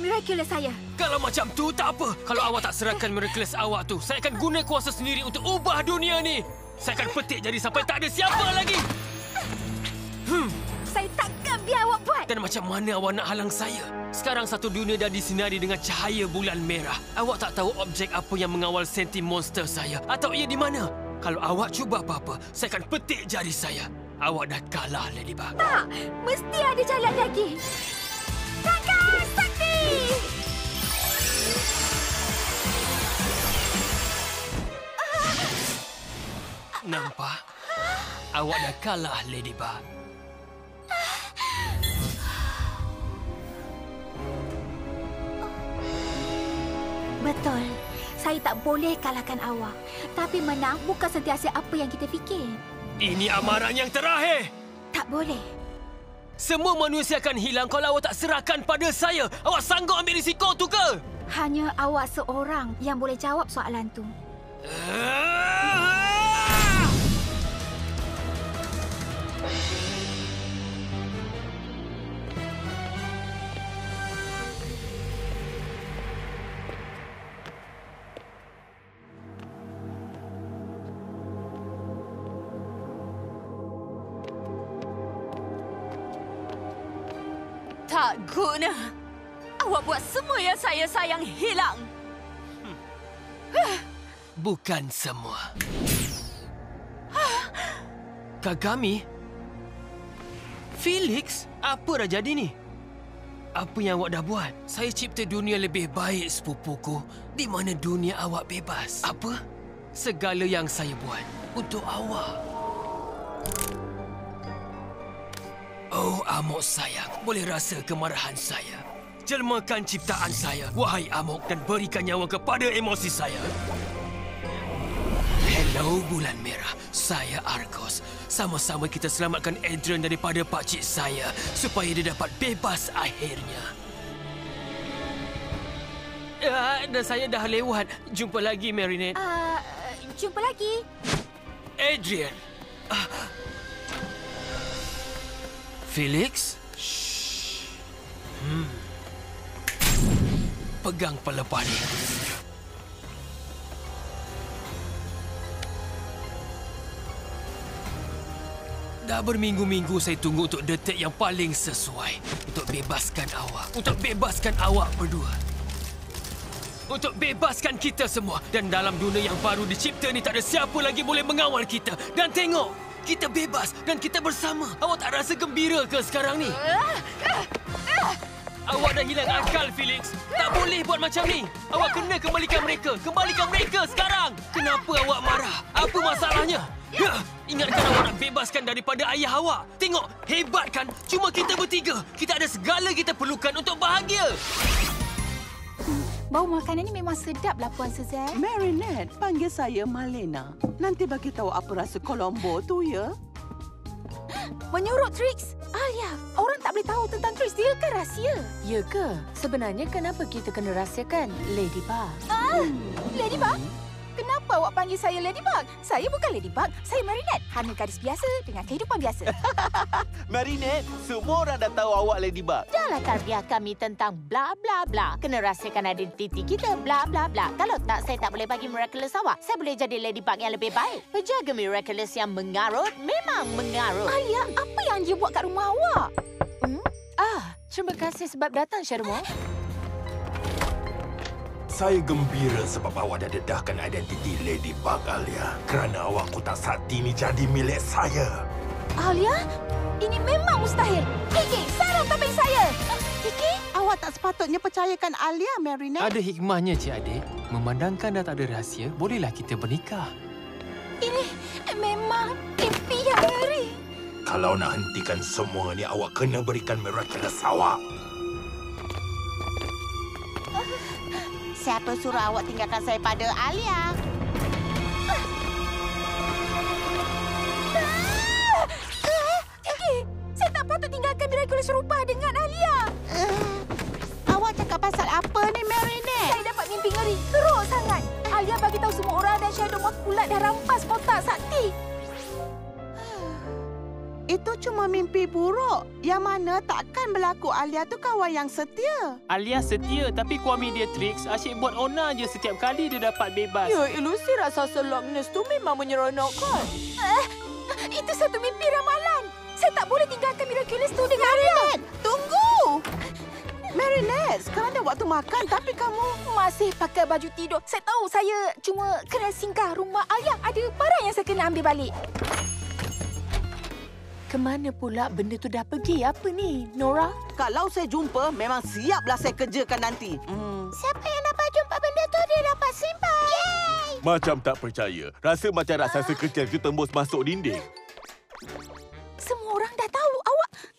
miraculous saya. Kalau macam tu tak apa. Kalau awak tak serahkan miraculous awak tu, saya akan guna kuasa sendiri untuk ubah dunia ni. Saya akan petik jadi sampai tak ada siapa lagi. Saya takkan biar awak buat. Dan macam mana awak nak halang saya? Sekarang satu dunia dah disinari dengan cahaya bulan merah. Awak tak tahu objek apa yang mengawal senti monster saya atau ia di mana. Kalau awak cuba apa-apa, saya akan petik jari saya. Awak dah kalah, Ladybug. Tak, mesti ada jalan lagi. Naga Sakti! Nampak? Awak dah kalah, Ladybug. Betul. Saya tak boleh kalahkan awak. Tapi menang bukan sentiasa apa yang kita fikir. Ini amaran yang terakhir. Tak boleh. Semua manusia akan hilang kalau awak tak serahkan pada saya. Awak sanggup ambil risiko tu ke? Hanya awak seorang yang boleh jawab soalan tu. Tak guna. Awak buat semua yang saya sayang hilang. Bukan semua. Kagami? Felix? Apa dah jadi ni? Apa yang awak dah buat? Saya cipta dunia lebih baik, sepupuku. Di mana dunia awak bebas. Apa? Segala yang saya buat untuk awak. Oh, Amok sayang. Boleh rasa kemarahan saya. Jelmakan ciptaan saya, wahai Amok, dan berikan nyawa kepada emosi saya. Hello, bulan merah. Saya Argos. Sama-sama kita selamatkan Adrian daripada pakcik saya supaya dia dapat bebas akhirnya. Dan saya dah lewat. Jumpa lagi, Marinette. Jumpa lagi. Adrian. Felix? Shh. Pegang pelepah ni. Dah berminggu-minggu saya tunggu untuk detik yang paling sesuai. Untuk bebaskan awak. Untuk bebaskan awak berdua. Untuk bebaskan kita semua. Dan dalam dunia yang baru dicipta ni tak ada siapa lagi boleh mengawal kita. Dan tengok! Kita bebas dan kita bersama. Awak tak rasa gembira ke sekarang ni? Awak dah hilang akal, Felix. Tak boleh buat macam ni. Awak kena kembalikan mereka. Kembalikan mereka sekarang. Kenapa awak marah? Apa masalahnya? Ingatkan awak nak bebaskan daripada ayah awak. Tengok, hebat kan? Cuma kita bertiga. Kita ada segala kita perlukan untuk bahagia. Bau makanan ni memang sedaplah, Puan Suzanne. Marinette, panggil saya Malena. Nanti bagi tahu apa rasa Colombo tu, ya? Menyuruh Trix. Alia, orang tak boleh tahu tentang Trix. Dia kan rahsia. Ya ke? Sebenarnya kenapa kita kena rahsiakan Ladybug? Ladybug? Kenapa awak panggil saya Ladybug? Saya bukan Ladybug. Saya Marinette. Hanya gadis biasa dengan kehidupan biasa. Marinette, semua orang dah tahu awak Ladybug. Dahlah tarbiyah kami tentang bla bla bla. Kena rahsiakan identiti kita bla bla bla. Kalau tak, saya tak boleh bagi miraculous awak. Saya boleh jadi Ladybug yang lebih baik. Penjaga miraculous yang mengarut memang mengarut. Alia, apa yang dia buat kat rumah awak? Terima kasih sebab datang, Shermo. Saya gembira sebab awak dah dedahkan identiti Ladybug, Alia. Kerana awak kotak sakti ni jadi milik saya. Alia, ini memang mustahil. Kiki, sarung topeng saya. Kiki, awak tak sepatutnya percayakan Alia, Marinette. Ada hikmahnya, Cik Adik. Memandangkan dah tak ada rahsia, bolehlah kita bernikah. Ini memang mimpi yang ngeri. Kalau nak hentikan semua ni, awak kena berikan miraculous awak. Siapa suruh awak tinggalkan saya pada Alia? Kiki, saya tak patut tinggalkan miraculous serupa dengan Alia. Awak cakap pasal apa ni, Marinette? Saya dapat mimpi ngeri, teruk sangat. Alia bagi tahu semua orang dan Shadow Moth pula dah rampas kotak sakti. Itu cuma mimpi buruk. Yang mana takkan berlaku Alia tu kawan yang setia. Alia setia, tapi Kwame dia Trix asyik buat ona je setiap kali dia dapat bebas. Ya, ilusi raksasa Loch Ness tu memang menyeronokkan. Itu satu mimpi ramalan. Saya tak boleh tinggalkan Miraculous tu dengan Marinette. Tunggu! Marinette, sekarang dah waktu makan tapi kamu... Masih pakai baju tidur. Saya tahu saya cuma kena singgah rumah Alia. Ada barang yang saya kena ambil balik. Kemana pula benda tu dah pergi? Apa ni, Nora? Kalau saya jumpa, memang siaplah saya kerjakan nanti. Siapa yang dapat jumpa benda tu, dia dapat simpan. Yeay! Macam tak percaya. Rasa macam raksasa kecil tu tembus masuk dinding. Semua orang dah tahu.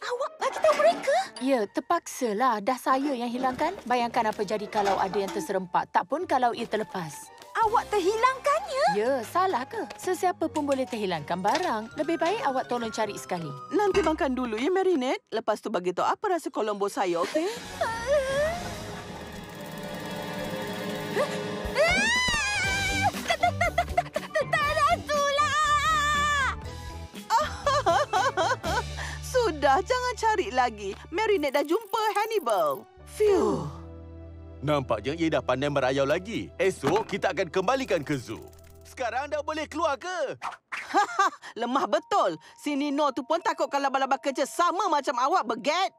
Awak bagi tahu mereka. Ya, terpaksalah. Dah saya yang hilangkan. Bayangkan apa jadi kalau ada yang terserempak. Tak pun kalau ia terlepas. Awak terhilangkannya? Ya, salah ke? Sesiapa pun boleh terhilangkan barang. Lebih baik awak tolong cari sekali. Nanti makan dulu ya, Marinette. Lepas tu bagi tahu apa rasa Colombo saya, okey? Sudah, jangan cari lagi. Marinette dah jumpa Hannibal. Phew. Nampaknya ia dah pandai merayau lagi. Esok kita akan kembalikan ke zoo. Sekarang dah boleh keluar ke? Lemah betul. Si Nino tu pun takut kalau laba-laba kerja sama macam awak, Baguette.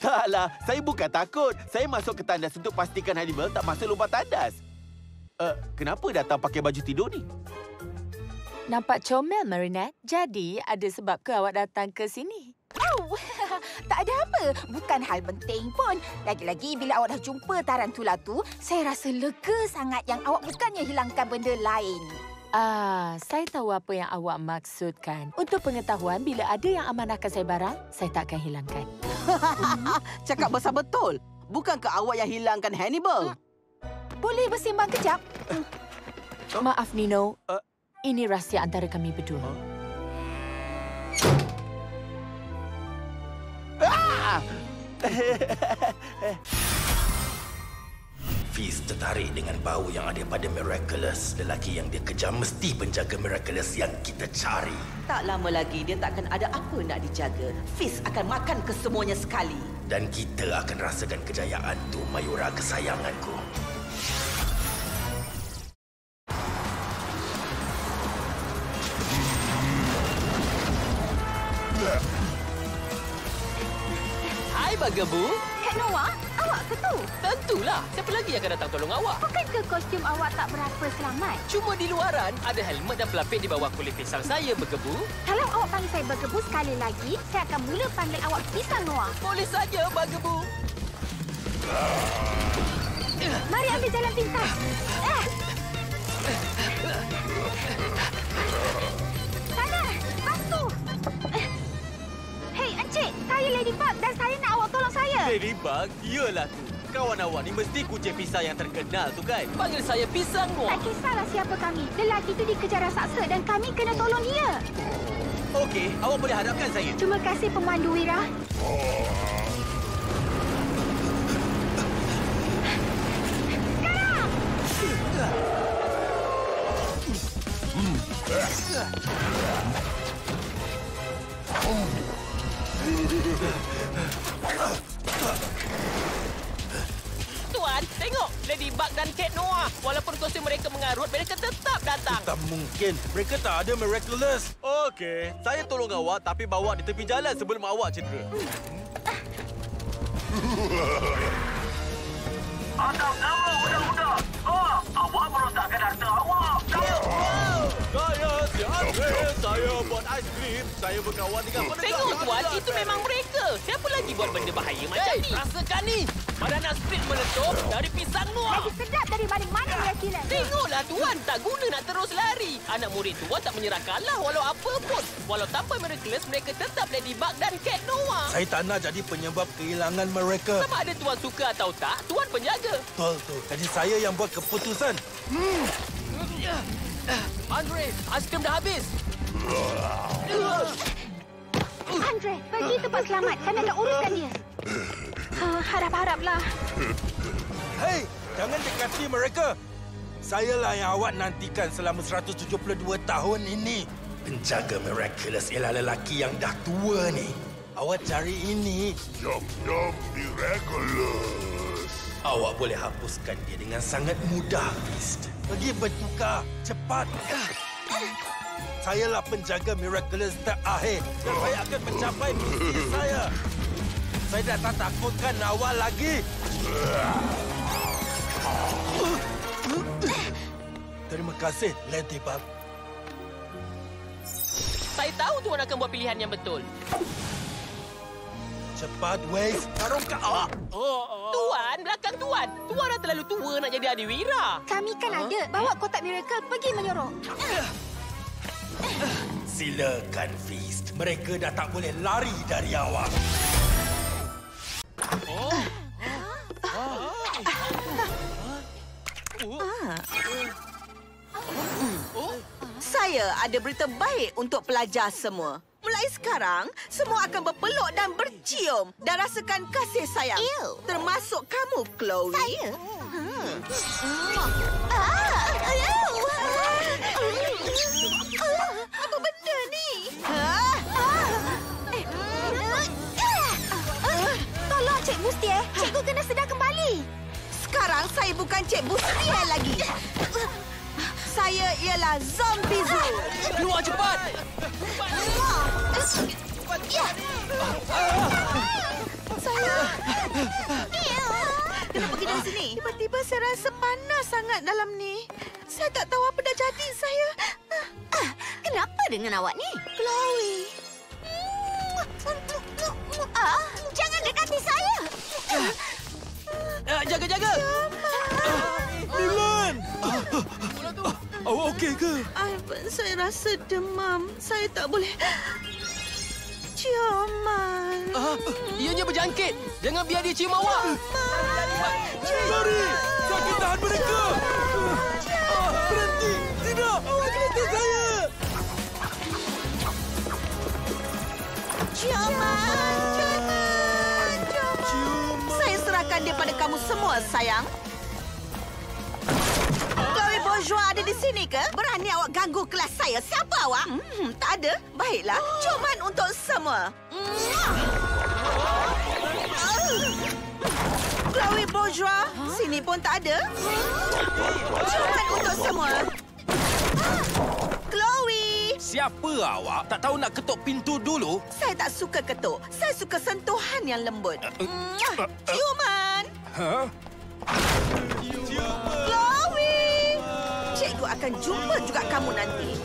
Taklah, saya bukan takut. Saya masuk ke tandas untuk pastikan Hannibal tak masuk lubang tandas. Kenapa datang pakai baju tidur ni? Nampak comel, Marinette. Jadi, ada sebab ke awak datang ke sini? Oh, tak ada apa. Bukan hal penting pun. Lagi-lagi bila awak dah jumpa tarantula tu, saya rasa lega sangat yang awak bukannya hilangkan benda lain. Saya tahu apa yang awak maksudkan. Untuk pengetahuan, bila ada yang amanahkan saya barang, saya tak akan hilangkan. Cakap besar betul. Bukankah awak yang hilangkan Hannibal? Boleh bersembang kejap? Maaf, Nino. Ini rahsia antara kami berdua. Fizz tertarik dengan bau yang ada pada Miraculous. Lelaki yang dia kejar mesti penjaga Miraculous yang kita cari. Tak lama lagi dia takkan ada apa nak dijaga. Fizz akan makan kesemuanya sekali. Dan kita akan rasakan kejayaan tu, Mayura kesayanganku. Hai, Bagabu. Kak Noah, awak ke tu? Tentulah. Siapa lagi yang akan datang tolong awak? Bukankah kostum awak tak berapa selamat? Cuma di luaran, ada helmet dan pelapik di bawah kulit pisang saya, Bagabu. Kalau awak panggil saya Bergebu sekali lagi, saya akan mula panggil awak Pisang Noah. Boleh saja, Bagabu. Mari ambil jalan pintas. Sana, bantu. Hei, Encik. Saya Ladybug dan saya nak awak tolong saya. Ladybug? Iyalah tu. Kawan awak ni mesti kucing pisang yang terkenal tu kan? Panggil saya Pisang Noah. Tak kisahlah siapa kami. Lelaki itu dikejar raksasa dan kami kena tolong dia. Okey, awak boleh hadapkan saya. Terima kasih, Pemandu Wira. Tuan, tengok. Ladybug dan Cat Noah. Walaupun kostum mereka mengarut, mereka tetap datang. Tak mungkin. Mereka tak ada Miraculous. Okey, saya tolong awak tapi bawa di tepi jalan sebelum awak cedera. Atas nama undang-undang. Awak merosakkan harta awak. Saya Andre. Saya buat aiskrim. Saya berkawan dengan penegak. Tengok, Tuan. Itu memang mereka. Siapa lagi buat benda bahaya macam ni? Rasakan ni. Banana split meletup dari Pisang Noah. Lagi sedap dari mana-mana Miraculous. Tengoklah, Tuan. Tak guna nak terus lari. Anak murid Tuan tak menyerah kalah walau apa pun. Walau tanpa Miraculous, mereka tetap Ladybug dan Cat Noah. Saya tak nak jadi penyebab kehilangan mereka. Sama ada Tuan suka atau tak, Tuan penjaga. Betul tu. Jadi saya yang buat keputusan. Andre, aiskrim dah habis. Andre, pergi tempat selamat. Kami akan uruskan dia. Harap-haraplah. Hei, jangan dekati mereka. Sayalah yang awak nantikan selama 172 tahun ini. Penjaga Miraculous ialah lelaki yang dah tua ni. Awak cari ini. Jom Miraculous. Awak boleh hapuskan dia dengan sangat mudah, Beast. Pergi bertukar. Cepat. Sayalah penjaga Miraculous terakhir. Dan saya akan mencapai misi saya. Saya dah tak takutkan awak lagi. Terima kasih, Ladybug. Saya tahu Tuan akan buat pilihan yang betul. Cepat, Waze. Tarungkan awak. Tuan, belakang Tuan. Tuan dah terlalu tua nak jadi adiwira. Kami kan ada. Bawa kotak miracle pergi menyorok. Silakan, Feast. Mereka dah tak boleh lari dari awak. Saya ada berita baik untuk pelajar semua. Mulai sekarang, semua akan berpeluk dan bercium dan rasakan kasih sayang. Ew. Termasuk kamu, Chloe. Saya? Apa benda ni? Tolong Cik Bustier. Cikgu kena sedar kembali. Sekarang saya bukan Cik Bustier lagi. Saya ialah Zombie Zoo. Keluar cepat! Saya... Kena pergi dari sini. Tiba-tiba saya rasa panas sangat dalam ni. Saya tak tahu apa dah jadi saya. Kenapa dengan awak ni? Chloe. Jangan dekati saya. Jaga-jaga! Milan! Awak okey ke? Ivan, saya rasa demam. Saya tak boleh... ciuman. Ianya berjangkit. Jangan biar dia cium awak. Lari! Saya tahan mereka! Berhenti! Tidak! Awak kereta saya! Ciuman. Saya serahkan dia pada kamu semua, sayang. Chloe Bourgeois ada di sini ke? Berani awak ganggu kelas saya? Siapa awak? Tak ada. Baiklah, ciuman untuk semua. Chloe Bourgeois, sini pun tak ada. Ciuman untuk semua. Chloe! Siapa awak? Tak tahu nak ketuk pintu dulu? Saya tak suka ketuk. Saya suka sentuhan yang lembut. Ciuman! Chloe! Cikgu akan jumpa juga kamu nanti.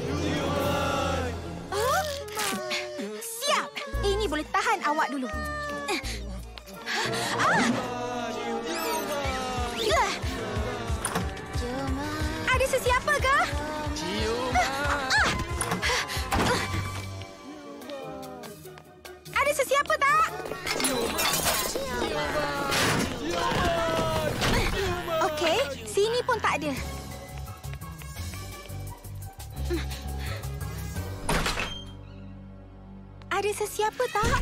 Siap. Ini boleh tahan awak dulu. Ada sesiapa ke? Ada sesiapa tak? Okey, sini pun tak ada. Ada sesiapa tak?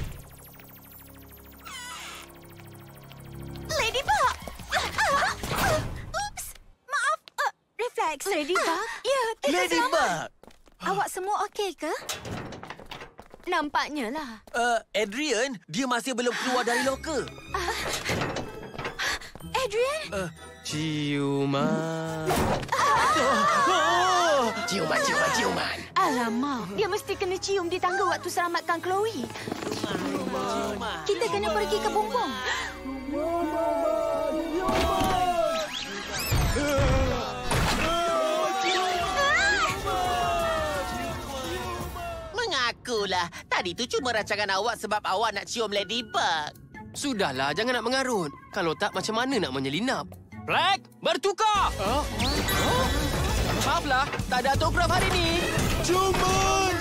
Ladybug! Oops! Maaf. Reflex. Ladybug? Ya, kita Ladybug! Awak semua okey ke? Nampaknya lah. Adrian, dia masih belum keluar dari loker. Adrian? Ciuman. Ciuman. Alamak, dia mesti kena cium di tangga waktu selamatkan Chloe. Kita kena pergi ke bumbung. Mengakulah, tadi tu cuma rancangan awak sebab awak nak cium Ladybug. Sudahlah, jangan nak mengarut. Kalau tak, macam mana nak menyelinap? Black, bertukar! Maaflah, tak ada autograf hari ni. Cuman!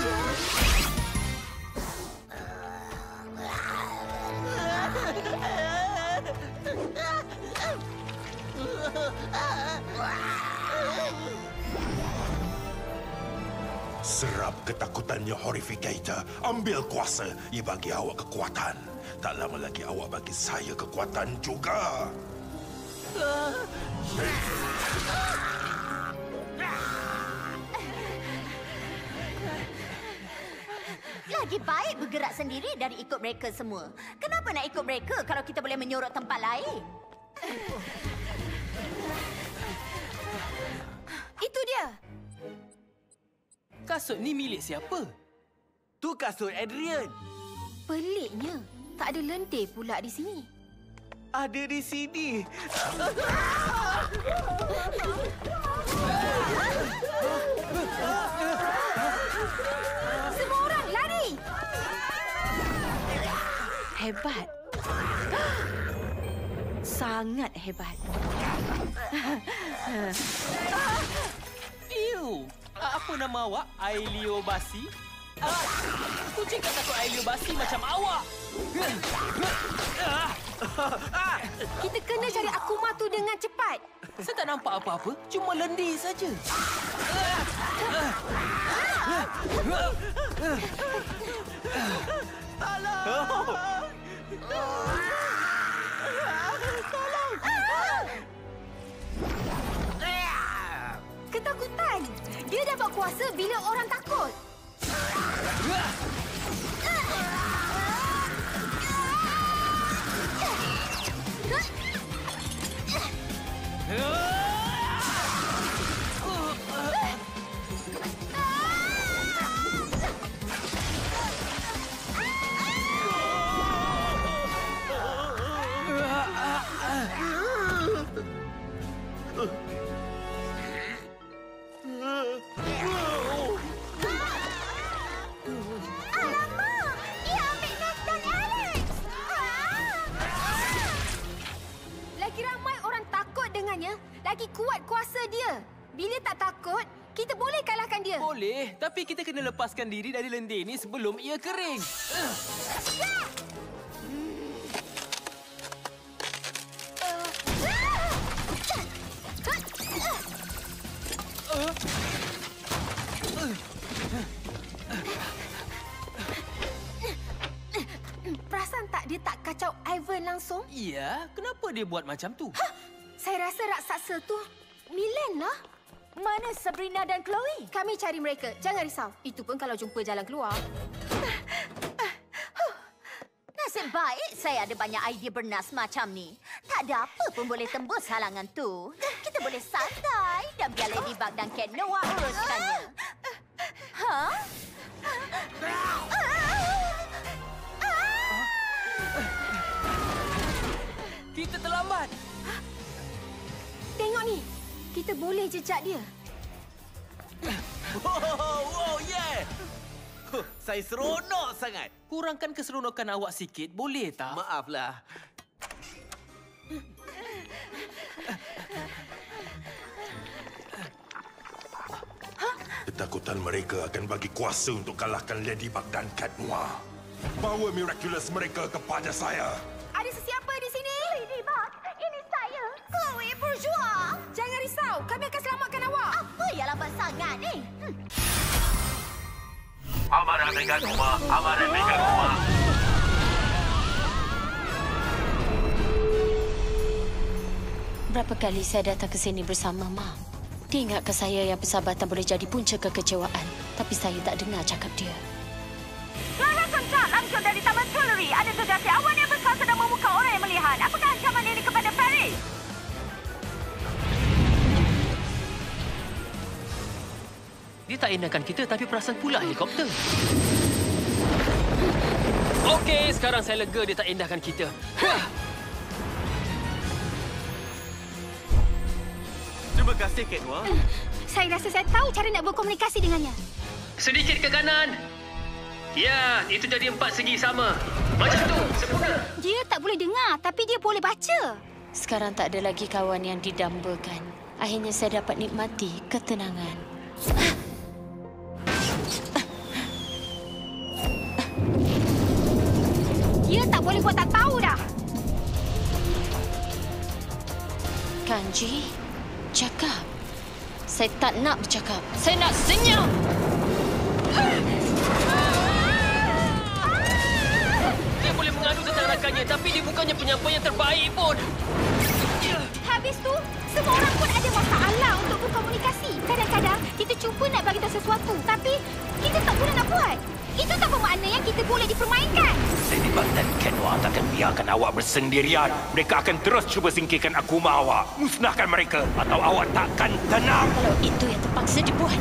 Serap ketakutannya Horrificator. Ambil kuasa. Ia bagi awak kekuatan. Tak lama lagi awak bagi saya kekuatan juga. Lagi baik bergerak sendiri dari ikut mereka semua. Kenapa nak ikut mereka kalau kita boleh menyorok tempat lain? Itu dia. Kasut ni milik siapa? Tu kasut Adrian. Peliknya, tak ada lendir pula di sini. Ada di sini. Semua orang lari. Hebat. Sangat hebat. Iu, apa nama awak? Ailio Basi? Kucing tak takut Ailio Basi macam awak. Kita kena cari Akuma tu dengan cepat. Saya tak nampak apa-apa, cuma lendir saja. Ketakutan. Dia dapat kuasa bila orang takut. Lagi kuat kuasa dia. Bila tak takut, kita boleh kalahkan dia. Boleh, tapi kita kena lepaskan diri dari lendir ni sebelum ia kering. Perasan tak dia tak kacau Ivan langsung? Ya, kenapa dia buat macam tu? Saya rasa raksasa tu Milan lah. Mana Sabrina dan Chloe? Kami cari mereka. Jangan risau. Itu pun kalau jumpa jalan keluar. Nasib baik saya ada banyak idea bernas macam ni. Tak ada apa pun boleh tembus halangan tu. Kita boleh santai dan biar Ladybug dan Cat Noah uruskannya. Ha? Kita terlambat. Tengok ni. Kita boleh jejak dia. Wow, yeah! Saya seronok sangat. Kurangkan keseronokan awak sikit, boleh tak? Maaflah. Ketakutan mereka akan bagi kuasa untuk kalahkan Ladybug dan Cat Noir. Bawa miraculous mereka kepada saya. Ada sesiapa di sini? Ladybug, ini saya, Chloe Bourgeois. Jangan risau. Kami akan selamatkan awak. Apa yang lambat sangat ni? Amaran Mega Kuma, Amaran Mega Kuma. Berapa kali saya datang ke sini bersama Mam. Dia ingatkan saya yang persahabatan boleh jadi punca kekecewaan. Tapi saya tak dengar cakap dia. Suara kencang langsung dari Taman Tuileries. Ada gegasi awan yang besar sedang membuka orang yang melihat. Apakah ancaman ini kepada Paris? Dia tak indahkan kita tapi perasan pula helikopter. Okey, sekarang saya lega dia tak indahkan kita. Terima kasih, Cat Noir. Saya rasa saya tahu cara nak berkomunikasi dengannya. Sedikit ke kanan. Ya, itu jadi 4 segi sama. Macam tu, sempurna. Dia tak boleh dengar tapi dia boleh baca. Sekarang tak ada lagi kawan yang didambakan. Akhirnya saya dapat nikmati ketenangan. Dia tak boleh buat tak tahu dah. Kanji, cakap. Saya tak nak bercakap. Saya nak senyum. Dia boleh mengadu tentang rakannya tapi dia bukannya penyampai yang terbaik pun. Habis tu, semua orang pun ada masalah untuk berkomunikasi. Kadang-kadang kita cuba nak bagi tahu sesuatu tapi kita tak boleh nak buat. Itu tak bermakna yang kita boleh dipermainkan. Ladybug dan Kenwa takkan biarkan awak bersendirian. Mereka akan terus cuba singkirkan Akuma awak. Musnahkan mereka atau awak takkan tenang. Kalau itu yang terpaksa dibuat.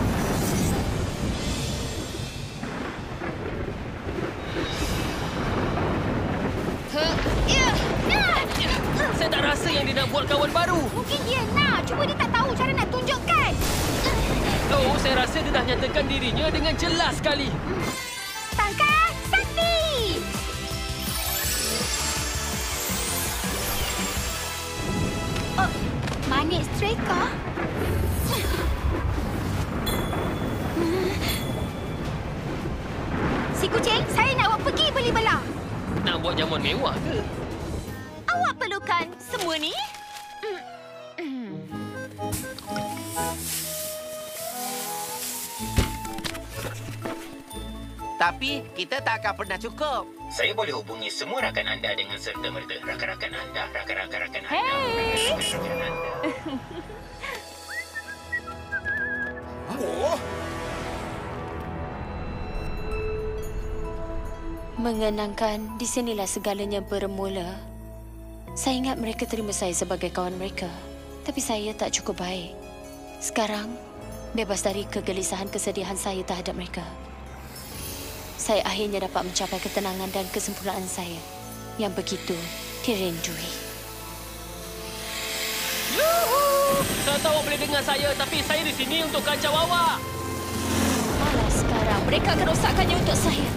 Saya tak rasa yang dia nak buat kawan baru. Mungkin dia nak. Cuma dia tak tahu cara nak tunjukkan. Oh, saya rasa dia dah nyatakan dirinya dengan jelas sekali. Tangkap sakti. Oh, manik Streka. Si kucing, saya nak awak pergi beli belah. Nak buat jamuan mewah ke? Awak perlukan semua ni? Tapi kita tak akan pernah cukup. Saya boleh hubungi semua rakan anda dengan serta-merta. Rakan-rakan anda, rakan-rakan anda. Hey! Rakan-rakan anda. Mengenangkan di sinilah segalanya bermula. Saya ingat mereka terima saya sebagai kawan mereka. Tapi saya tak cukup baik. Sekarang, bebas dari kegelisahan kesedihan saya terhadap mereka. Saya akhirnya dapat mencapai ketenangan dan kesempurnaan saya yang begitu dirindui. Yuhu! Saya tahu awak boleh dengar saya, tapi saya di sini untuk kacau awak. Malah sekarang mereka akan rosakkannya untuk saya.